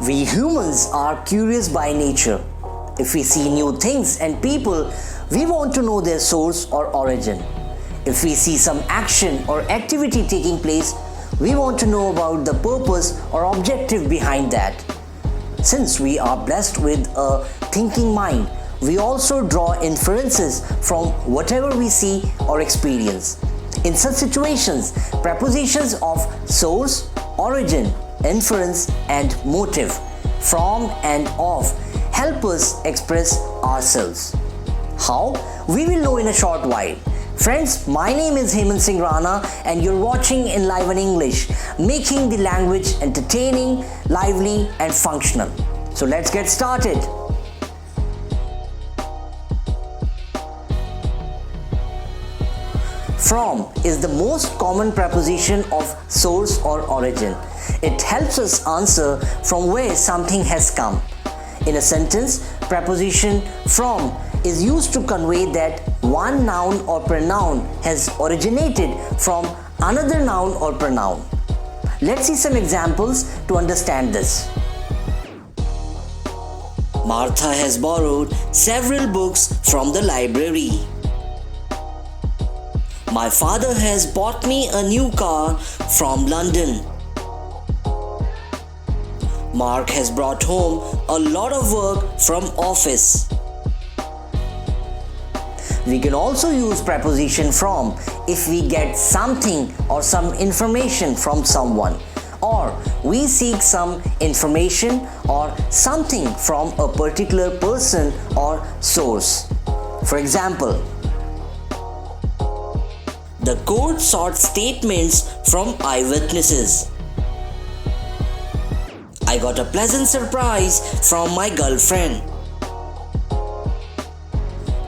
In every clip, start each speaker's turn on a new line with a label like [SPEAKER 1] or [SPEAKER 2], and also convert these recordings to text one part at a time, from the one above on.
[SPEAKER 1] We humans are curious by nature. If we see new things and people, we want to know their source or origin. If we see some action or activity taking place, we want to know about the purpose or objective behind that. Since we are blessed with a thinking mind, we also draw inferences from whatever we see or experience. In such situations, prepositions of source, origin, inference, and motive, from and of, help us express ourselves. How? We will know in a short while. Friends, my name is Hemant Singh Rana and you're watching Enliven English, making the language entertaining, lively and functional. So let's get started. From is the most common preposition of source or origin. It helps us answer from where something has come. In a sentence, preposition from is used to convey that one noun or pronoun has originated from another noun or pronoun. Let's see some examples to understand this. Martha has borrowed several books from the library. My father has bought me a new car from London. Mark has brought home a lot of work from office. We can also use preposition from if we get something or some information from someone, or we seek some information or something from a particular person or source. For example, the court sought statements from eyewitnesses. I got a pleasant surprise from my girlfriend.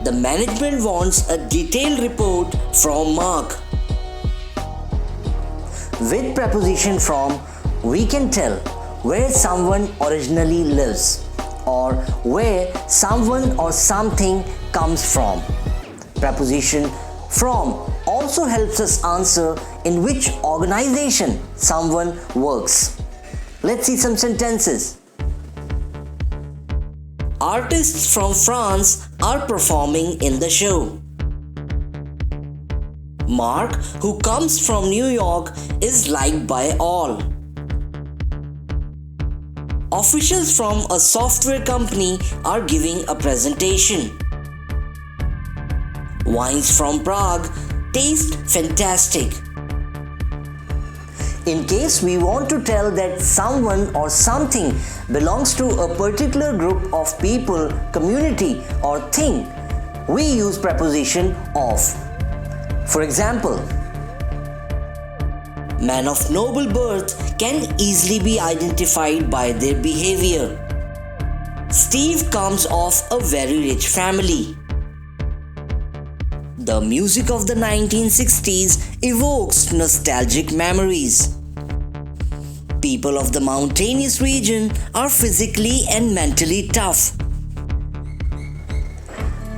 [SPEAKER 1] The management wants a detailed report from Mark. With preposition from, we can tell where someone originally lives or where someone or something comes from. Preposition from also helps us answer in which organization someone works. Let's see some sentences. Artists from France are performing in the show. Mark, who comes from New York, is liked by all. Officials from a software company are giving a presentation. Wines from Prague taste fantastic. In case we want to tell that someone or something belongs to a particular group of people, community, or thing, we use preposition of. For example, men of noble birth can easily be identified by their behavior. Steve comes of a very rich family. The music of the 1960s evokes nostalgic memories. People of the mountainous region are physically and mentally tough.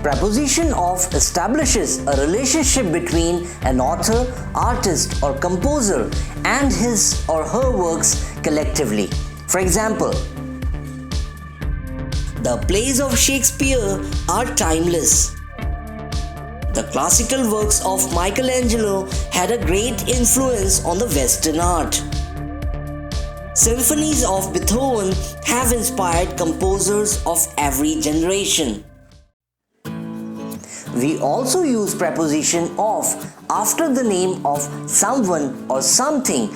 [SPEAKER 1] Preposition of establishes a relationship between an author, artist, or composer and his or her works collectively. For example, the plays of Shakespeare are timeless. The classical works of Michelangelo had a great influence on the Western art. Symphonies of Beethoven have inspired composers of every generation. We also use preposition of after the name of someone or something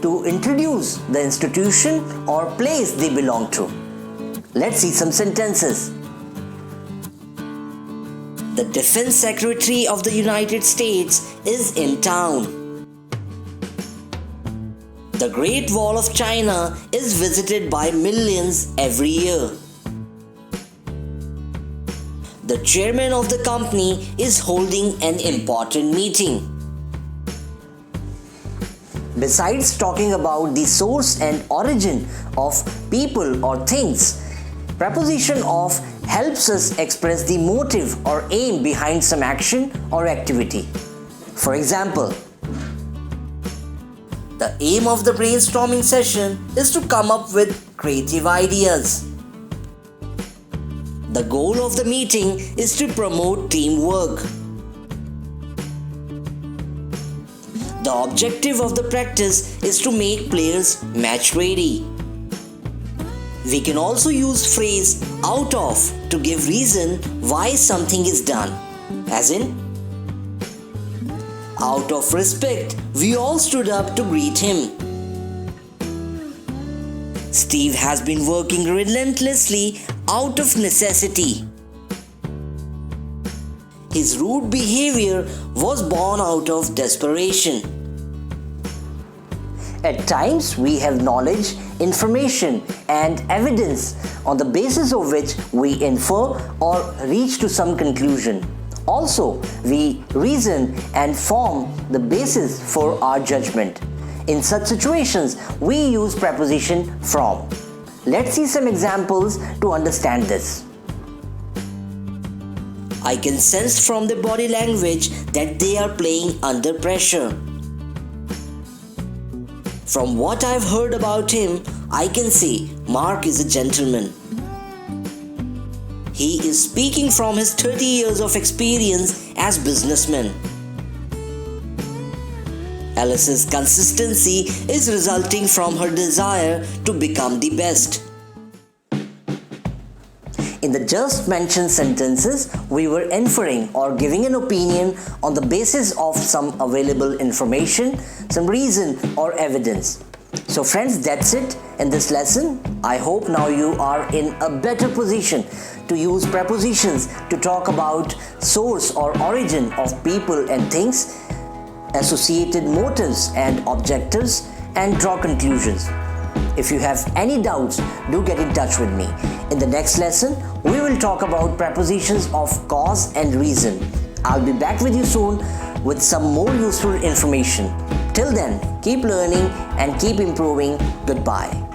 [SPEAKER 1] to introduce the institution or place they belong to. Let's see some sentences. The Defense Secretary of the United States is in town. The Great Wall of China is visited by millions every year. The chairman of the company is holding an important meeting. Besides talking about the source and origin of people or things, preposition of helps us express the motive or aim behind some action or activity. For example, The aim of the brainstorming session is to come up with creative ideas. The goal of the meeting is to promote teamwork. The objective of the practice is to make players match ready. We can also use phrase out of to give reason why something is done. As in, out of respect, we all stood up to greet him. Steve has been working relentlessly out of necessity. His rude behavior was born out of desperation. At times, we have knowledge, information, and evidence on the basis of which we infer or reach to some conclusion. Also, we reason and form the basis for our judgment. In such situations, we use preposition from. Let's see some examples to understand this. I can sense from the body language that they are playing under pressure. From what I've heard about him, I can say Mark is a gentleman. He is speaking from his 30 years of experience as businessman. Alice's consistency is resulting from her desire to become the best. In the just mentioned sentences, we were inferring or giving an opinion on the basis of some available information, some reason or evidence. So friends, that's it in this lesson. I hope now you are in a better position to use prepositions to talk about source or origin of people and things, associated motives and objectives, and draw conclusions. If you have any doubts, do get in touch with me. In the next lesson, we will talk about prepositions of cause and reason. I'll be back with you soon with some more useful information. Till then, keep learning and keep improving. Goodbye.